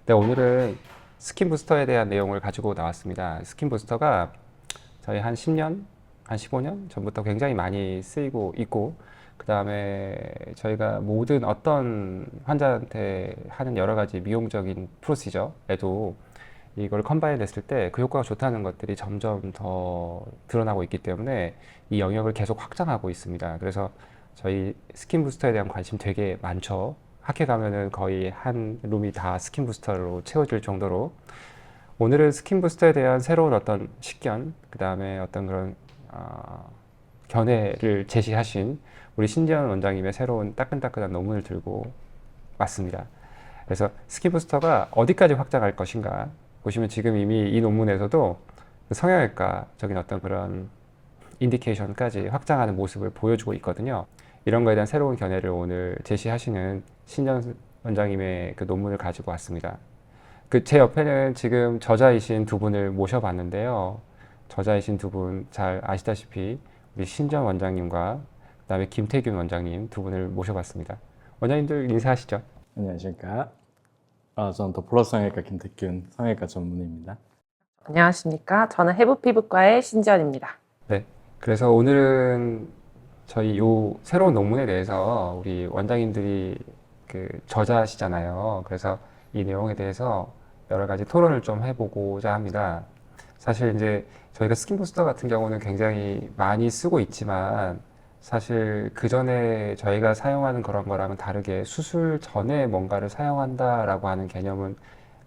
네, 오늘은 스킨 부스터에 대한 내용을 가지고 나왔습니다. 스킨 부스터가 저희 한 10년, 한 15년 전부터 굉장히 많이 쓰이고 있고, 그 다음에 저희가 모든 어떤 환자한테 하는 여러 가지 미용적인 프로시저에도 이걸 컴바인 했을 때 그 효과가 좋다는 것들이 점점 더 드러나고 있기 때문에 이 영역을 계속 확장하고 있습니다. 그래서 저희 스킨 부스터에 대한 관심 되게 많죠. 학회 가면은 거의 한 룸이 다 스킨 부스터로 채워질 정도로 오늘은 스킨 부스터에 대한 새로운 어떤 식견, 그 다음에 어떤 그런 견해를 제시하신 우리 신지연 원장님의 새로운 따끈따끈한 논문을 들고 왔습니다. 그래서 스킨 부스터가 어디까지 확장할 것인가 보시면 지금 이미 이 논문에서도 성형외과적인 어떤 그런 인디케이션까지 확장하는 모습을 보여주고 있거든요. 이런 거에 대한 새로운 견해를 오늘 제시하시는 신전 원장님의 그 논문을 가지고 왔습니다. 그 제 옆에는 지금 저자이신 두 분을 모셔봤는데요. 저자이신 두 분 잘 아시다시피 우리 신전 원장님과 그다음에 김태균 원장님 두 분을 모셔봤습니다. 원장님들 인사하시죠. 안녕하십니까. 저는 더플러스 성형외과 김태균 성형외과 전문의입니다. 안녕하십니까. 저는 해부피부과의 신지연입니다. 네. 그래서 오늘은 저희 요 새로운 논문에 대해서 우리 원장님들이 그 저자시잖아요. 그래서 이 내용에 대해서 여러 가지 토론을 좀 해보고자 합니다. 사실 이제 저희가 스킨부스터 같은 경우는 굉장히 많이 쓰고 있지만 사실 그 전에 저희가 사용하는 그런 거랑은 다르게 수술 전에 뭔가를 사용한다라고 하는 개념은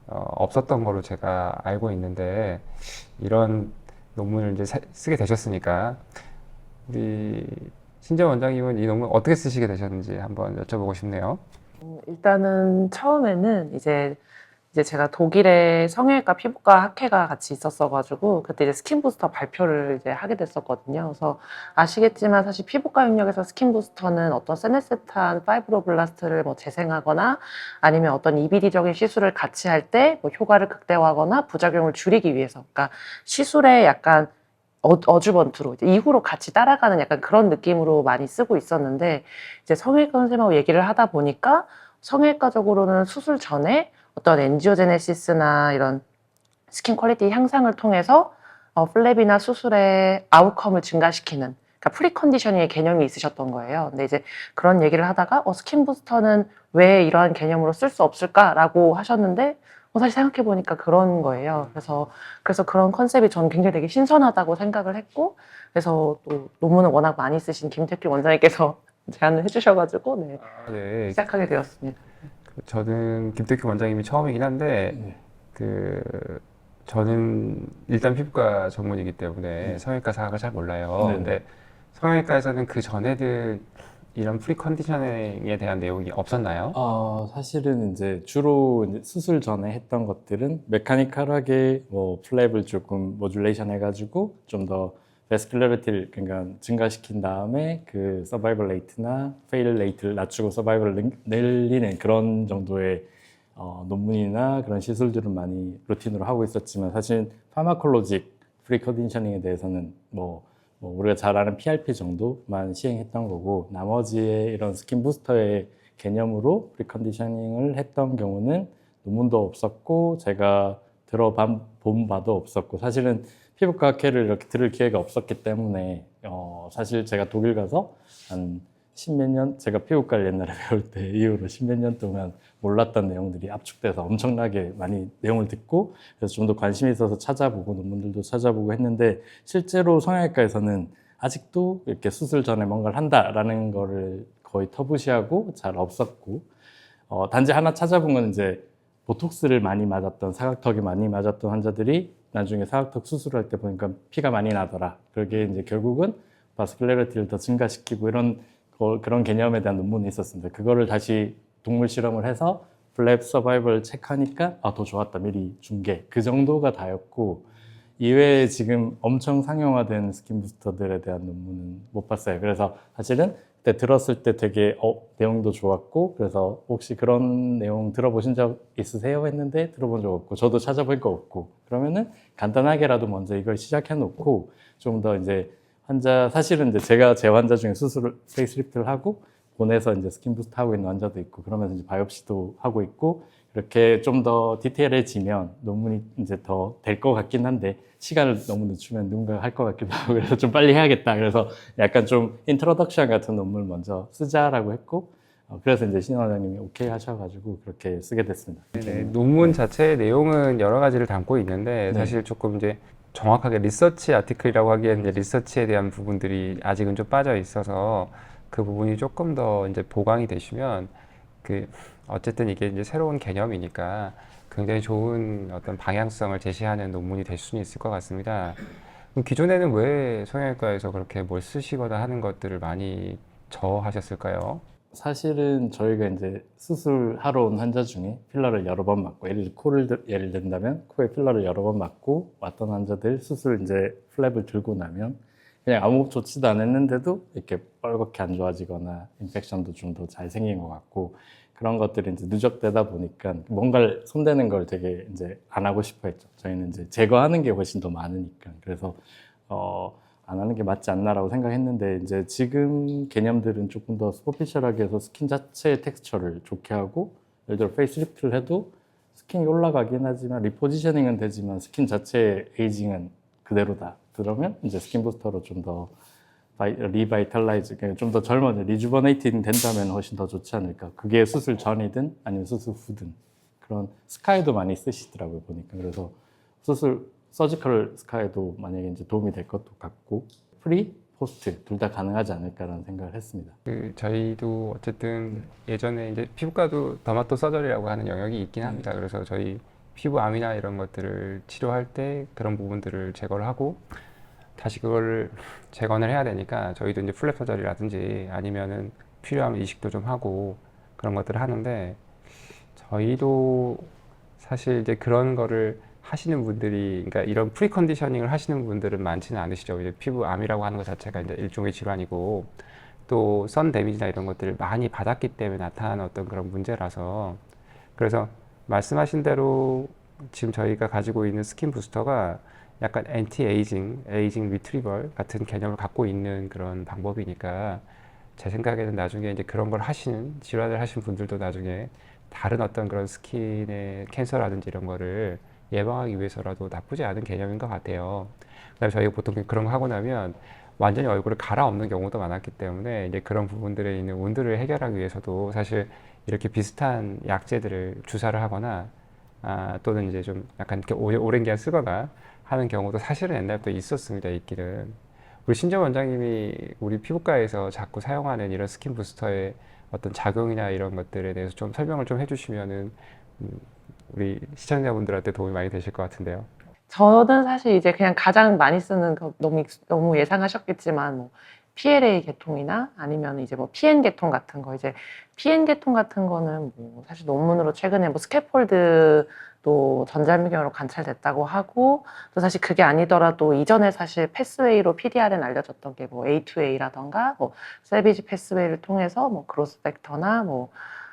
없었던 걸로 제가 알고 있는데 이런 논문을 이제 쓰게 되셨으니까 우리 신재 원장님은 이 논문 어떻게 쓰시게 되셨는지 한번 여쭤보고 싶네요. 일단은 처음에는 이제 제가 독일에 성형외과 피부과 학회가 같이 있었어가지고 그때 이제 스킨 부스터 발표를 이제 하게 됐었거든요. 그래서 아시겠지만 사실 피부과 영역에서 스킨 부스터는 어떤 세네스탄 파이브로블라스트를 뭐 재생하거나 아니면 어떤 EBD적인 시술을 같이 할 때 뭐 효과를 극대화하거나 부작용을 줄이기 위해서, 그러니까 시술에 약간 어주번투로 이제 이후로 같이 따라가는 약간 그런 느낌으로 많이 쓰고 있었는데, 이제 성형외과 선생님하고 얘기를 하다 보니까 성형외과적으로는 수술 전에 어떤 엔지오제네시스나 이런 스킨 퀄리티 향상을 통해서 플랩이나 수술의 아웃컴을 증가시키는, 그러니까 프리컨디셔닝의 개념이 있으셨던 거예요. 근데 이제 그런 얘기를 하다가 스킨 부스터는 왜 이러한 개념으로 쓸 수 없을까라고 하셨는데, 사실 생각해 보니까 그런 거예요. 그래서 그런 컨셉이 저는 굉장히 되게 신선하다고 생각을 했고, 그래서 또 논문을 워낙 많이 쓰신 김태균 원장님께서 제안을 해주셔가지고 네, 네, 시작하게 되었습니다. 저는 김태균 원장님이 처음이긴 한데 네. 그 저는 일단 피부과 전문이기 때문에 성형외과 사학을 잘 몰라요. 네네. 근데 성형외과에서는 그 전에들 이런 프리컨디셔닝에 대한 내용이 없었나요? 사실은 이제 주로 이제 수술 전에 했던 것들은 메카니컬하게 뭐 플랩을 조금 모듈레이션 해가지고 좀 더 베스큘러리티를 그러니까 증가시킨 다음에 그 서바이벌 레이트나 페일 레이트를 낮추고 서바이벌을 늘리는 그런 정도의 논문이나 그런 시술들은 많이 루틴으로 하고 있었지만, 사실 파마콜로직 프리컨디셔닝에 대해서는 뭐 우리가 잘 아는 PRP 정도만 시행했던 거고, 나머지의 이런 스킨 부스터의 개념으로 프리컨디셔닝을 했던 경우는 논문도 없었고 제가 들어본 바도 없었고, 사실은 피부과 학회를 이렇게 들을 기회가 없었기 때문에 사실 제가 독일 가서 한 십몇 년, 제가 피부과를 옛날에 배울 때 이후로 십몇 년 동안 몰랐던 내용들이 압축돼서 엄청나게 많이 내용을 듣고, 그래서 좀 더 관심이 있어서 찾아보고 논문들도 찾아보고 했는데, 실제로 성형외과에서는 아직도 이렇게 수술 전에 뭔가를 한다라는 거를 거의 터부시하고 잘 없었고, 단지 하나 찾아본 건 이제 보톡스를 많이 맞았던, 사각턱이 많이 맞았던 환자들이 나중에 사각턱 수술할 때 보니까 피가 많이 나더라. 그게 이제 결국은 바스큘러리티를 더 증가시키고 이런 그런 개념에 대한 논문이 있었습니다. 그거를 다시 동물 실험을 해서 플랩 서바이벌 체크하니까 더 좋았다, 미리 준 게 그 정도가 다였고, 이외에 지금 엄청 상용화된 스킨 부스터들에 대한 논문은 못 봤어요. 그래서 사실은 그때 들었을 때 되게 내용도 좋았고, 그래서 혹시 그런 내용 들어보신 적 있으세요? 했는데 들어본 적 없고 저도 찾아볼 거 없고, 그러면은 간단하게라도 먼저 이걸 시작해 놓고 좀 더 이제 사실은 이제 제가 제 환자 중에 수술을 페이스리프트를 하고 보내서 이제 스킨 부스트 하고 있는 환자도 있고, 그러면서 이제 바이옵시도 하고 있고, 이렇게 좀 더 디테일해지면 논문이 이제 더 될 것 같긴 한데 시간을 너무 늦추면 누군가 할 것 같기도 하고 그래서 좀 빨리 해야겠다. 그래서 약간 좀 인트로덕션 같은 논문을 먼저 쓰자라고 했고 그래서 이제 신 원장님이 오케이 하셔가지고 그렇게 쓰게 됐습니다. 네, 논문 자체의 내용은 여러 가지를 담고 있는데 네. 사실 조금 이제 정확하게 리서치 아티클이라고 하기에는 이제 리서치에 대한 부분들이 아직은 좀 빠져 있어서 그 부분이 조금 더 이제 보강이 되시면 그 어쨌든 이게 이제 새로운 개념이니까 굉장히 좋은 어떤 방향성을 제시하는 논문이 될 수는 있을 것 같습니다. 그럼 기존에는 왜 성형외과에서 그렇게 뭘 쓰시거나 하는 것들을 많이 저하셨을까요? 사실은 저희가 이제 수술하러 온 환자 중에 필러를 여러 번 맞고 예를 든다면 코에 필러를 여러 번 맞고 왔던 환자들 수술 이제 플랩을 들고 나면 그냥 아무 조치도 안 했는데도 이렇게 뻘겋게 안 좋아지거나 인펙션도 좀 더 잘 생긴 것 같고 그런 것들이 이제 누적되다 보니까 뭔가를 손대는 걸 되게 이제 안 하고 싶어 했죠. 저희는 이제 제거하는 게 훨씬 더 많으니까. 그래서 안 하는 게 맞지 않나라고 생각했는데 이제 지금 개념들은 조금 더 스포피셜하게 해서 스킨 자체의 텍스처를 좋게 하고 예를 들어 페이스리프트를 해도 스킨이 올라가긴 하지만 리포지셔닝은 되지만 스킨 자체의 에이징은 그대로다. 그러면 이제 스킨 부스터로 좀 더 리바이탈라이즈, 좀 더 젊어져 리주버네이팅 된다면 훨씬 더 좋지 않을까. 그게 수술 전이든 아니면 수술 후든 그런 스카이도 많이 쓰시더라고요 보니까. 그래서 수술 서지컬 스카이도 만약에 이제 도움이 될 것도 같고 프리, 포스트 둘 다 가능하지 않을까라는 생각을 했습니다. 저희도 어쨌든 예전에 이제 피부과도 더마토 서저리라고 하는 영역이 있긴 합니다. 그래서 저희 피부암이나 이런 것들을 치료할 때 그런 부분들을 제거를 하고 다시 그걸 재건을 해야 되니까 저희도 이제 플랩 서저리라든지 아니면은 필요하면 이식도 좀 하고 그런 것들을 하는데 저희도 사실 이제 그런 거를 하시는 분들이, 그러니까 이런 프리 컨디셔닝을 하시는 분들은 많지는 않으시죠. 이제 피부암이라고 하는 것 자체가 이제 일종의 질환이고 또 선 데미지나 이런 것들을 많이 받았기 때문에 나타나는 어떤 그런 문제라서 그래서 말씀하신 대로 지금 저희가 가지고 있는 스킨 부스터가 약간 엔티 에이징, 에이징 리트리벌 같은 개념을 갖고 있는 그런 방법이니까 제 생각에는 나중에 이제 그런 걸 하시는 질환을 하신 분들도 나중에 다른 어떤 그런 스킨의 캔서라든지 이런 거를 예방하기 위해서라도 나쁘지 않은 개념인 것 같아요. 그다음에 저희가 보통 그런 거 하고 나면 완전히 얼굴을 갈아엎는 경우도 많았기 때문에 이제 그런 부분들에 있는 온도를 해결하기 위해서도 사실 이렇게 비슷한 약제들을 주사를 하거나 또는 이제 좀 약간 이렇게 오랜 기간 쓰거나 하는 경우도 사실은 옛날부터 있었습니다. 있기는. 우리 신정 원장님이 우리 피부과에서 자꾸 사용하는 이런 스킨 부스터의 어떤 작용이나 이런 것들에 대해서 좀 설명을 좀 해주시면은 우리 시청자분들한테 도움이 많이 되실 것 같은데요. 저는 사실 이제 그냥 가장 많이 쓰는 거 너무 예상하셨겠지만 뭐 PLA 계통이나 아니면 이제 뭐 PN 계통 같은 거 이제 PN 계통 같은 거는 뭐 사실 논문으로 최근에 뭐 스캐폴드도 전자미경으로 관찰됐다고 하고 또 사실 그게 아니더라도 이전에 사실 패스웨이로 PDRN 알려졌던 게 뭐 A2A라던가 뭐 세비지 패스웨이를 통해서 뭐 그로스 팩터나 뭐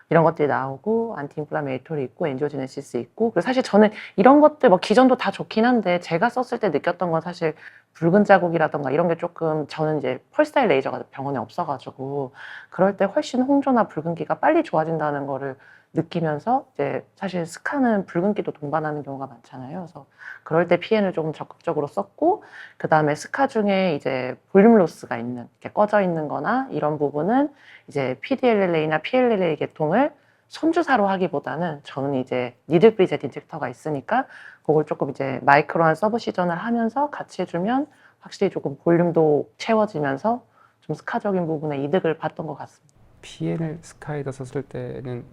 이런 것들이 나오고 안티인플라메이토리 있고 엔지오제네시스 있고 그리고 사실 저는 이런 것들 뭐 기존도 다 좋긴 한데 제가 썼을 때 느꼈던 건 사실 붉은 자국이라던가 이런 게 조금 저는 이제 펄스타일 레이저가 병원에 없어가지고 그럴 때 훨씬 홍조나 붉은기가 빨리 좋아진다는 거를 느끼면서 이제 사실 스카는 붉은기도 동반하는 경우가 많잖아요. 그래서 그럴 때 PN을 조금 적극적으로 썼고 그 다음에 스카 중에 이제 볼륨 로스가 있는 이렇게 꺼져 있는 거나 이런 부분은 이제 PDLLA나 PLLA 계통을 손주사로 하기보다는 저는 이제 니들 브리젯 인젝터가 있으니까 그걸 조금 이제 마이크로한 서브시전을 하면서 같이 해주면 확실히 조금 볼륨도 채워지면서 좀 스카적인 부분에 이득을 봤던 것 같습니다. PN을 스카이더 썼을 때는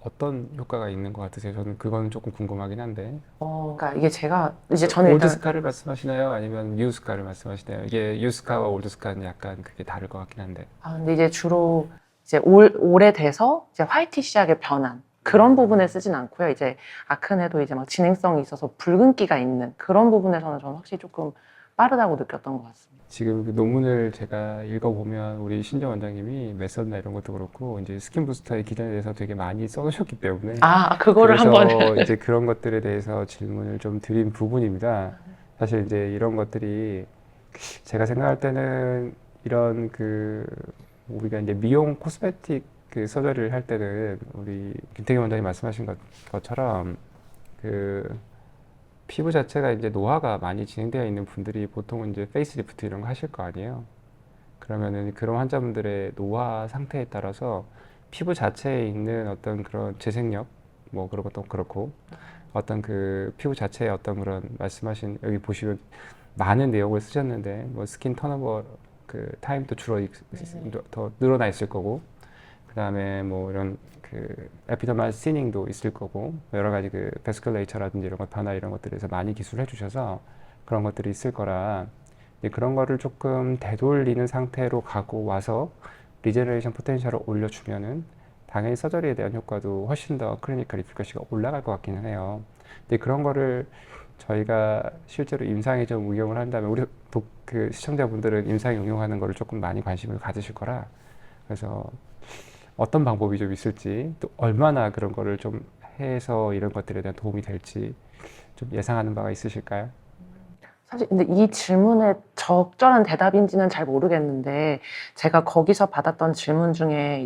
어떤 효과가 있는 것 같으세요? 저는 그건 조금 궁금하긴 한데. 그러니까 이게 제가 이제 저는 올드 일단 스카를 말씀하시나요? 아니면 뉴 스카를 말씀하시나요? 이게 뉴 스카와 올드 스카는 약간 그게 다를 것 같긴 한데. 근데 이제 주로 이제 오래돼서 이제 화이티시하게 변한 그런 부분에 쓰진 않고요. 이제 아크네도 이제 막 진행성이 있어서 붉은기가 있는 그런 부분에서는 저는 확실히 조금 빠르다고 느꼈던 것 같습니다. 지금 그 논문을 제가 읽어보면 우리 신정 원장님이 메서드나 이런 것도 그렇고 이제 스킨 부스터의 기전에 대해서 되게 많이 써주셨기 때문에 그거를 그래서 한번 이제 그런 것들에 대해서 질문을 좀 드린 부분입니다. 사실 이제 이런 것들이 제가 생각할 때는 이런 그 우리가 이제 미용 코스메틱 그 서저리를 할 때는 우리 김태균 원장님 말씀하신 것처럼 그 피부 자체가 이제 노화가 많이 진행되어 있는 분들이 보통은 이제 페이스리프트 이런 거 하실 거 아니에요. 그러면은 그런 환자분들의 노화 상태에 따라서 피부 자체에 있는 어떤 그런 재생력 뭐 그런 것도 그렇고 어떤 그 피부 자체의 어떤 그런 말씀하신 여기 보시면 많은 내용을 쓰셨는데 뭐 스킨 턴오버 그 타임도 더 늘어나 있을 거고 그다음에 뭐 이런 그 에피더말 시닝도 있을 거고 여러 가지 그 베스큘레이처라든지 이런 것 변화 이런 것들에서 많이 기술해 주셔서 그런 것들이 있을 거라 이제 그런 거를 조금 되돌리는 상태로 가고 와서 리제너레이션 포텐셜을 올려주면은 당연히 서저리에 대한 효과도 훨씬 더 클리니컬 이피커시가 올라갈 것 같기는 해요. 근데 그런 거를 저희가 실제로 임상에 좀 응용을 한다면 우리 그 시청자분들은 임상에 응용하는 거를 조금 많이 관심을 가지실 거라 그래서 어떤 방법이 좀 있을지 또 얼마나 그런 거를 좀 해서 이런 것들에 대한 도움이 될지 좀 예상하는 바가 있으실까요? 사실 근데 이 질문에 적절한 대답인지는 잘 모르겠는데 제가 거기서 받았던 질문 중에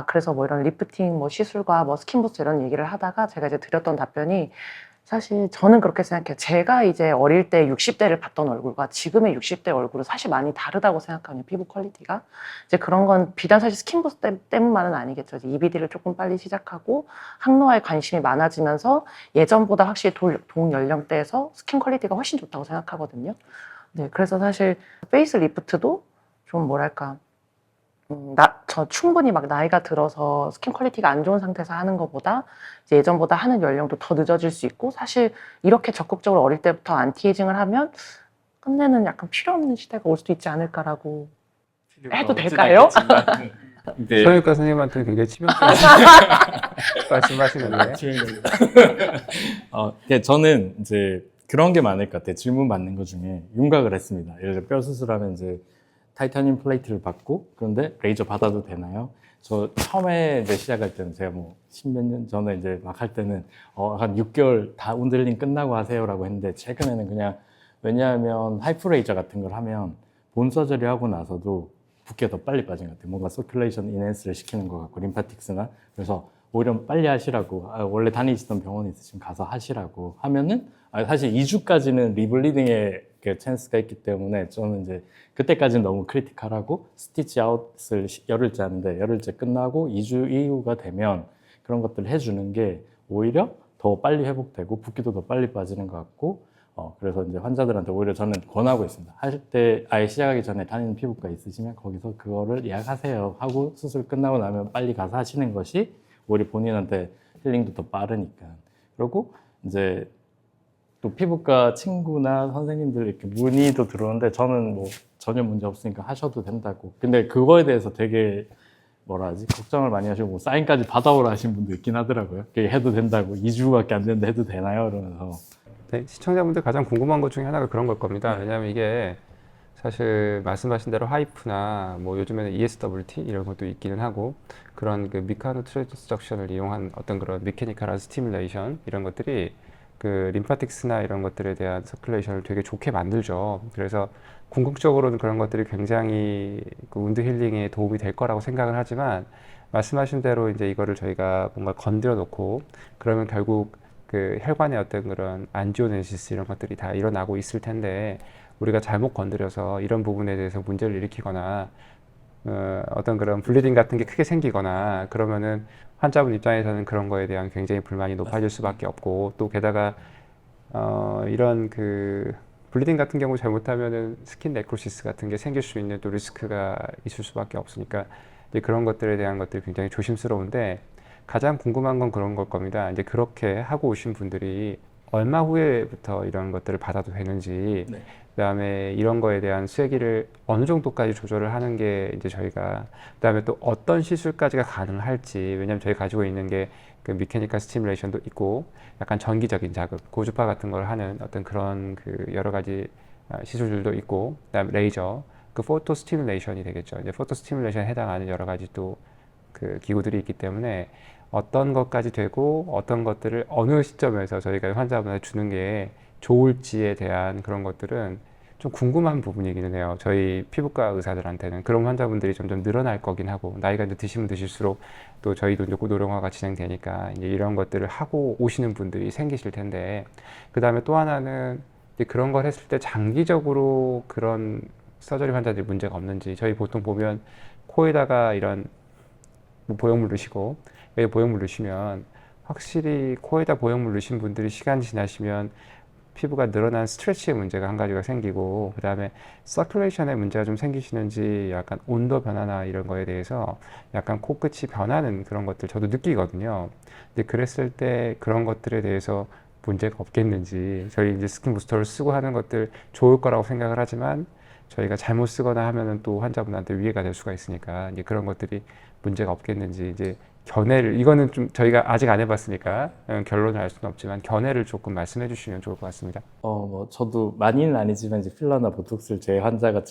그래서 뭐 이런 리프팅 뭐 시술과 뭐 스킨부스 이런 얘기를 하다가 제가 이제 드렸던 답변이 사실 저는 그렇게 생각해요. 제가 이제 어릴 때 60대를 봤던 얼굴과 지금의 60대 얼굴은 사실 많이 다르다고 생각하거든요. 피부 퀄리티가. 이제 그런 건 비단 사실 스킨부스 때문만은 아니겠죠. 이제 EBD를 조금 빨리 시작하고 항노화에 관심이 많아지면서 예전보다 확실히 동연령대에서 스킨 퀄리티가 훨씬 좋다고 생각하거든요. 네, 그래서 사실 페이스 리프트도 좀 뭐랄까 저 충분히 막 나이가 들어서 스킨 퀄리티가 안 좋은 상태에서 하는 것보다 이제 예전보다 하는 연령도 더 늦어질 수 있고 사실 이렇게 적극적으로 어릴 때부터 안티에이징을 하면 끝내는 약간 필요 없는 시대가 올 수도 있지 않을까라고 해도 될까요? 네. 성형외과 선생님한테 굉장히 치명적인 말씀하시는데 저는 이제 그런 게 많을 것 같아요. 질문 받는 것 중에 윤곽을 했습니다. 예를 들어 뼈 수술하면 이제 타이타늄 플레이트를 받고 그런데 레이저 받아도 되나요? 저 처음에 이제 시작할 때는 제가 뭐 십몇 년 전에 이제 막 할 때는 한 6개월 다 운들링 끝나고 하세요라고 했는데 최근에는 그냥 왜냐하면 하이프 레이저 같은 걸 하면 본 서저리 하고 나서도 붓기가 더 빨리 빠진 것 같아요. 뭔가 서큘레이션 인핸스를 시키는 것 같고 림파틱스나 그래서 오히려 빨리 하시라고 원래 다니시던 병원 있으시면 가서 하시라고 하면은 사실 2주까지는 리블리딩의 그 찬스가 있기 때문에 저는 이제 그때까지는 너무 크리티컬하고 스티치 아웃을 열흘째 하는데 열흘째 끝나고 2주 이후가 되면 그런 것들을 해주는 게 오히려 더 빨리 회복되고 붓기도 더 빨리 빠지는 것 같고 그래서 이제 환자들한테 오히려 저는 권하고 있습니다. 하실 때 아예 시작하기 전에 다니는 피부과 있으시면 거기서 그거를 예약하세요 하고 수술 끝나고 나면 빨리 가서 하시는 것이 오히려 본인한테 힐링도 더 빠르니까. 그리고 이제 또 피부과 친구나 선생님들 이렇게 문의도 들어오는데 저는 뭐 전혀 문제 없으니까 하셔도 된다고. 근데 그거에 대해서 되게 뭐라 하지? 걱정을 많이 하시고 뭐 사인까지 받아오라 하신 분도 있긴 하더라고요. 그게 해도 된다고. 2주밖에 안 됐는데 해도 되나요? 이러면서. 네, 시청자분들 가장 궁금한 것 중에 하나가 그런 걸 겁니다. 왜냐하면 이게 사실 말씀하신 대로 하이프나 뭐 요즘에는 ESWT 이런 것도 있기는 하고 그런 그 미카노 트랜스덕션을 이용한 어떤 그런 미케니컬한 스티뮬레이션 이런 것들이 그 림파틱스나 이런 것들에 대한 서큘레이션을 되게 좋게 만들죠. 그래서 궁극적으로는 그런 것들이 굉장히 그 운드 힐링에 도움이 될 거라고 생각을 하지만 말씀하신 대로 이제 이거를 저희가 뭔가 건드려 놓고 그러면 결국 그 혈관의 어떤 그런 안지오네시스 이런 것들이 다 일어나고 있을 텐데 우리가 잘못 건드려서 이런 부분에 대해서 문제를 일으키거나 어떤 그런 블리딩 같은 게 크게 생기거나 그러면은 환자분 입장에서는 그런 거에 대한 굉장히 불만이 높아질 수밖에 없고 또 게다가 이런 그 블리딩 같은 경우 잘못하면은 스킨 네크로시스 같은 게 생길 수 있는 또 리스크가 있을 수밖에 없으니까 이제 그런 것들에 대한 것들이 굉장히 조심스러운데 가장 궁금한 건 그런 걸 겁니다. 이제 그렇게 하고 오신 분들이 얼마 후에부터 이런 것들을 받아도 되는지 네. 그다음에 이런 거에 대한 수액기를 어느 정도까지 조절을 하는 게 이제 저희가 그다음에 또 어떤 시술까지가 가능할지 왜냐면 저희 가지고 있는 게 그 미케니컬 스티뮬레이션도 있고 약간 전기적인 자극 고주파 같은 걸 하는 어떤 그런 그 여러 가지 시술들도 있고 그다음에 레이저 그 포토 스티뮬레이션이 되겠죠. 이제 포토 스티뮬레이션에 해당하는 여러 가지 또 그 기구들이 있기 때문에 어떤 것까지 되고 어떤 것들을 어느 시점에서 저희가 환자분한테 주는 게 좋을지에 대한 그런 것들은 좀 궁금한 부분이기는 해요. 저희 피부과 의사들한테는 그런 환자분들이 점점 늘어날 거긴 하고 나이가 이제 드시면 드실수록 또 저희도 이제 고도령화가 진행되니까 이제 이런 것들을 하고 오시는 분들이 생기실 텐데 그 다음에 또 하나는 이제 그런 걸 했을 때 장기적으로 그런 서저리 환자들이 문제가 없는지 저희 보통 보면 코에다가 이런 뭐 보형물 넣으시고 여기 보형물 넣으시면 확실히 코에다 보형물 넣으신 분들이 시간이 지나시면 피부가 늘어난 스트레치의 문제가 한 가지가 생기고 그 다음에 서큘레이션에 문제가 좀 생기시는지 약간 온도 변화나 이런 거에 대해서 약간 코끝이 변하는 그런 것들 저도 느끼거든요. 근데 그랬을 때 그런 것들에 대해서 문제가 없겠는지 저희 이제 스킨 부스터를 쓰고 하는 것들 좋을 거라고 생각을 하지만 저희가 잘못 쓰거나 하면은 또 환자분한테 위해가 될 수가 있으니까 이제 그런 것들이 문제가 없겠는지 이제 견해를 이거는 좀 저희가 아직 안 해봤으니까 결론을 알 수는 없지만 견해를 조금 말씀해 주시면 좋을 것 같습니다. 뭐 저도 많이는 아니지만 이제 필러나 보톡스를 제 환자가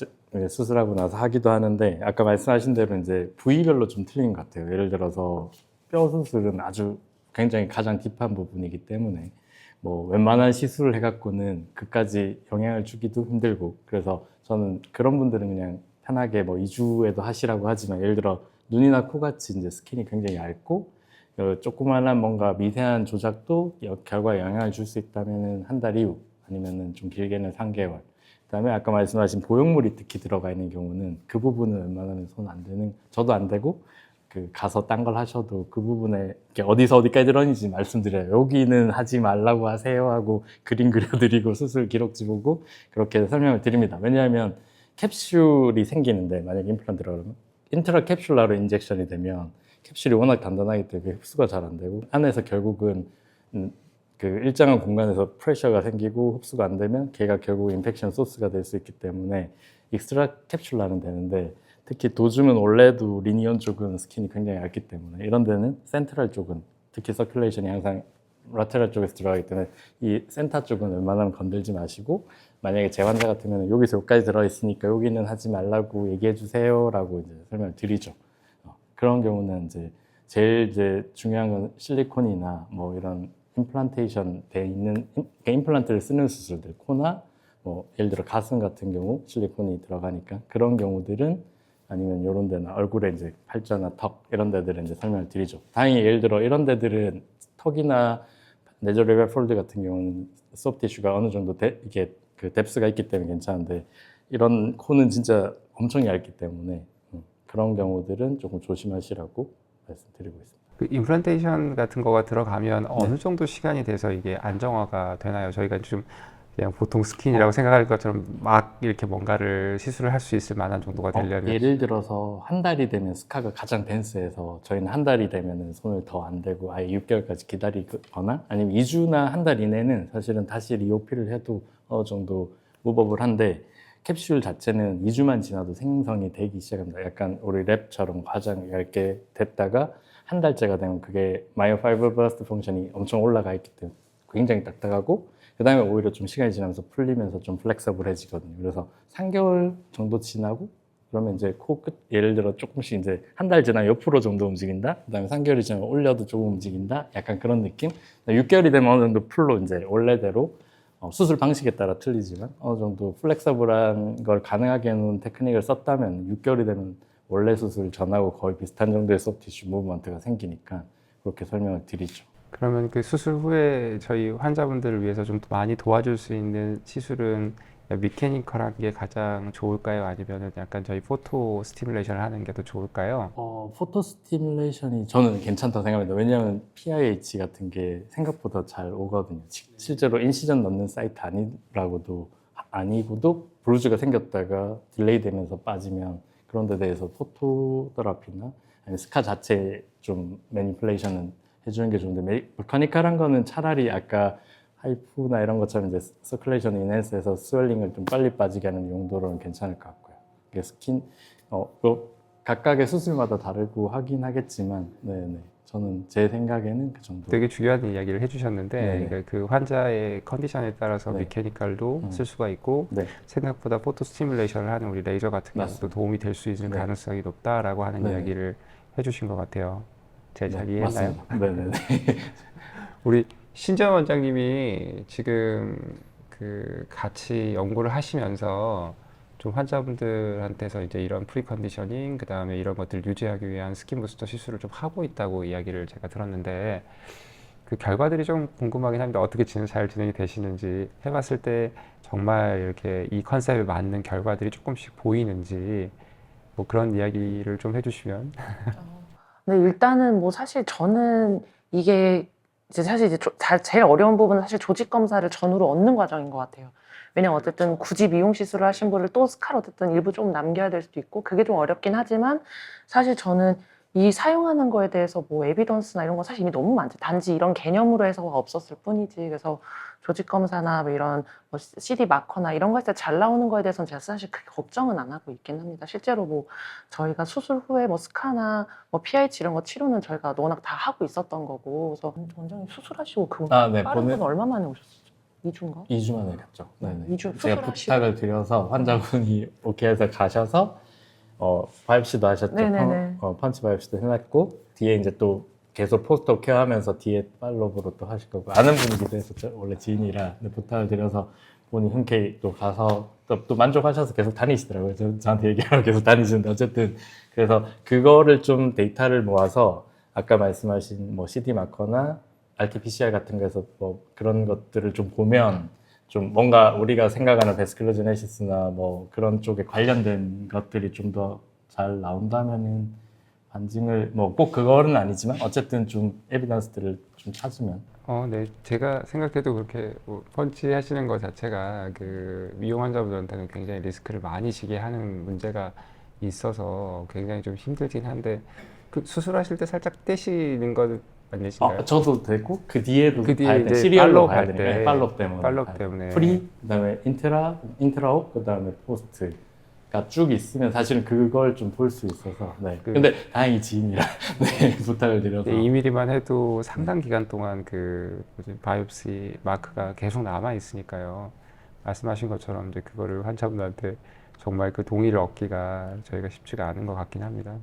수술하고 나서 하기도 하는데 아까 말씀하신 대로 이제 부위별로 좀 틀린 것 같아요. 예를 들어서 뼈 수술은 아주 굉장히 가장 딥한 부분이기 때문에 뭐 웬만한 시술을 해갖고는 그까지 영향을 주기도 힘들고 그래서 저는 그런 분들은 그냥 편하게 뭐 2주에도 하시라고 하지만 예를 들어 눈이나 코 같이 이제 스킨이 굉장히 얇고 조그마한 뭔가 미세한 조작도 결과에 영향을 줄 수 있다면은 한 달 이후 아니면은 좀 길게는 3개월. 그다음에 아까 말씀하신 보형물이 특히 들어가 있는 경우는 그 부분은 웬만하면 손 안 대는 저도 안 되고 그 가서 딴 걸 하셔도 그 부분에 이렇게 어디서 어디까지 들어있는지 말씀드려요. 여기는 하지 말라고 하세요 하고 그림 그려드리고 수술 기록지 보고 그렇게 설명을 드립니다. 왜냐하면 캡슐이 생기는데 만약에 임플란트 들어가면 인트라 캡슐라로 인젝션이 되면 캡슐이 워낙 단단하기 때문에 흡수가 잘 안 되고 안에서 결국은 그 일정한 공간에서 프레셔가 생기고 흡수가 안 되면 걔가 결국 인펙션 소스가 될 수 있기 때문에 익스트라 캡슐라는 되는데 특히 도중은 원래도 리니온 쪽은 스킨이 굉장히 얇기 때문에 이런 데는 센트럴 쪽은 특히 서큘레이션이 항상 라테럴 쪽에서 들어가기 때문에 이 센터 쪽은 웬만하면 건들지 마시고 만약에 제 환자 같으면 여기서 여기까지 들어있으니까 여기는 하지 말라고 얘기해 주세요 라고 이제 설명을 드리죠. 그런 경우는 이제 제일 이제 중요한 건 실리콘이나 뭐 이런 임플란테이션 돼 있는 그러니까 임플란트를 쓰는 수술들 코나 뭐 예를 들어 가슴 같은 경우 실리콘이 들어가니까 그런 경우들은 아니면 이런 데나 얼굴에 이제 팔자나 턱 이런 데들은 이제 설명을 드리죠. 다행히 예를 들어 이런 데들은 턱이나 내저리벨 폴드 같은 경우는 소프트 티슈가 어느 정도 이게 그 뎁스가 있기 때문에 괜찮은데 이런 코는 진짜 엄청 얇기 때문에 그런 경우들은 조금 조심하시라고 말씀드리고 있습니다. 그 임플란테이션 같은 거가 들어가면 네. 어느 정도 시간이 돼서 이게 안정화가 되나요? 저희가 좀 그냥 보통 스킨이라고 생각할 것처럼 막 이렇게 뭔가를 시술을 할 수 있을 만한 정도가 되려면 예를 들어서 한 달이 되면 스카가 가장 덴스해서 저희는 한 달이 되면 손을 더 안 대고 아예 6개월까지 기다리거나 아니면 2주나 한 달 이내는 사실은 다시 리오피를 해도 어느 정도 무법을 한데 캡슐 자체는 2주만 지나도 생성이 되기 시작합니다. 약간 우리 랩처럼 가장 얇게 됐다가 한 달째가 되면 그게 마이오파이브러스트 펑션이 엄청 올라가 있기 때문에 굉장히 딱딱하고 그 다음에 오히려 좀 시간이 지나면서 풀리면서 좀 플렉서블해지거든요. 그래서 3개월 정도 지나고 그러면 이제 코끝 예를 들어 조금씩 이제 한 달 지나면 옆으로 정도 움직인다. 그 다음에 3개월이 지나면 올려도 조금 움직인다. 약간 그런 느낌. 6개월이 되면 어느 정도 풀로 이제 원래대로 수술 방식에 따라 틀리지만 어느 정도 플렉서블한 걸 가능하게 해놓은 테크닉을 썼다면 6개월이 되면 원래 수술 전하고 거의 비슷한 정도의 소프티슈 무브먼트가 생기니까 그렇게 설명을 드리죠. 그러면 그 수술 후에 저희 환자분들을 위해서 좀 더 많이 도와줄 수 있는 시술은 미케니컬한 게 가장 좋을까요? 아니면 약간 저희 포토 스티뮬레이션을 하는 게 더 좋을까요? 포토 스티뮬레이션이 저는 괜찮다고 생각합니다. 왜냐하면 PIH 같은 게 생각보다 잘 오거든요. 실제로 인시전 넣는 사이트 아니고도 브루즈가 생겼다가 딜레이 되면서 빠지면 그런 데 대해서 포토테라피나 아니면 스카 자체 좀 매니플레이션은 해주는 게 좋은데 메카니컬한 거는 차라리 아까 하이프나 이런 것처럼 이제 서큘레이션 인핸스해서 스웰링을 좀 빨리 빠지게 하는 용도로는 괜찮을 것 같고요. 이게 스킨 각각의 수술마다 다르고 하긴 하겠지만 네네 저는 제 생각에는 그 정도. 되게 중요한 이야기를 해주셨는데 네네. 그러니까 그 환자의 컨디션에 따라서 네. 미케니컬도 쓸 수가 있고 네. 생각보다 포토 스티뮬레이션을 하는 우리 레이저 같은 경우도 맞습니다. 도움이 될 수 있는 네. 가능성이 높다라고 하는 네. 이야기를 해주신 것 같아요. 제 잘 이해했나요? 맞습니다. 네네네. 우리 신재원 원장님이 지금 그 같이 연구를 하시면서 좀 환자분들한테서 이제 이런 프리컨디셔닝, 그 다음에 이런 것들 유지하기 위한 스킨 부스터 시술을 좀 하고 있다고 이야기를 제가 들었는데 그 결과들이 좀 궁금하긴 합니다. 어떻게 잘 진행이 되시는지 해봤을 때 정말 이렇게 이 컨셉에 맞는 결과들이 조금씩 보이는지 뭐 그런 이야기를 좀 해주시면. 근데 일단은 뭐 사실 저는 이게 이제 사실 이제 제일 어려운 부분은 사실 조직 검사를 전후로 얻는 과정인 것 같아요. 왜냐면 어쨌든 굳이 미용 시술을 하신 분을 또 스카를 어쨌든 일부 조금 남겨야 될 수도 있고 그게 좀 어렵긴 하지만 사실 저는 이 사용하는 거에 대해서 뭐 에비던스나 이런 거 사실 이미 너무 많죠. 단지 이런 개념으로 해서가 없었을 뿐이지. 그래서 조직 검사나 뭐 이런 뭐 CD 마커나 이런 거 했을 때 잘 나오는 거에 대해서는 제가 사실 그렇게 걱정은 안 하고 있긴 합니다. 실제로 뭐 저희가 수술 후에 뭐 스카나 뭐 PH 이런 거 치료는 저희가 워낙 다 하고 있었던 거고. 그래서 원장님 수술하시고 그 네, 빠른 건 얼마 만에 오셨어요? 2주인가? 2주 만에 갔죠. 네네. 2주 제가 수술하시고. 부탁을 드려서 환자분이 오케이 해서 가셔서 바이옵시도 하셨죠. 네네네. 펀치 바이옵시도 해놨고 뒤에 이제 또 계속 포스터 케어하면서 뒤에 팔로우로 또 하실 거고 아는 분이기도 했었죠. 원래 지인이라 근데 부탁을 드려서 본인 흔쾌히 또 가서 또 만족하셔서 계속 다니시더라고요. 저한테 얘기하고 계속 다니시는데 어쨌든 그래서 그거를 좀 데이터를 모아서 아까 말씀하신 뭐 CD 마커나 RT-PCR 같은 거에서 뭐 그런 것들을 좀 보면 좀 뭔가 우리가 생각하는 베스큘러제네시스나 뭐 그런 쪽에 관련된 것들이 좀 더 잘 나온다면은 반증을 뭐 꼭 그거는 아니지만 어쨌든 좀 에비던스들을 좀 찾으면 네. 제가 생각해도 그렇게 뭐 펀치 하시는 것 자체가 그 미용 환자분들한테는 굉장히 리스크를 많이 지게 하는 문제가 있어서 굉장히 좀 힘들긴 한데 그 수술하실 때 살짝 떼시는 것 아니신가요? 저도 되고 그 뒤에도 그 뒤에 봐야 돼. 이제 시리얼로 팔로우 봐야 할 되니까 때, 팔로우 때문에 팔로우 봐야 돼. 때문에. 프리 그다음에 인트라옵 그다음에 포스트가 쭉 있으면 사실은 그걸 좀 볼 수 있어서 네. 근데 다행히 지인이라 네, 부탁을 드려서 2mm만 해도 상당 기간 동안 그 바이옵시 마크가 계속 남아 있으니까요. 말씀하신 것처럼 이제 그거를 환자분들한테 정말 그 동의를 얻기가 저희가 쉽지가 않은 것 같긴 합니다.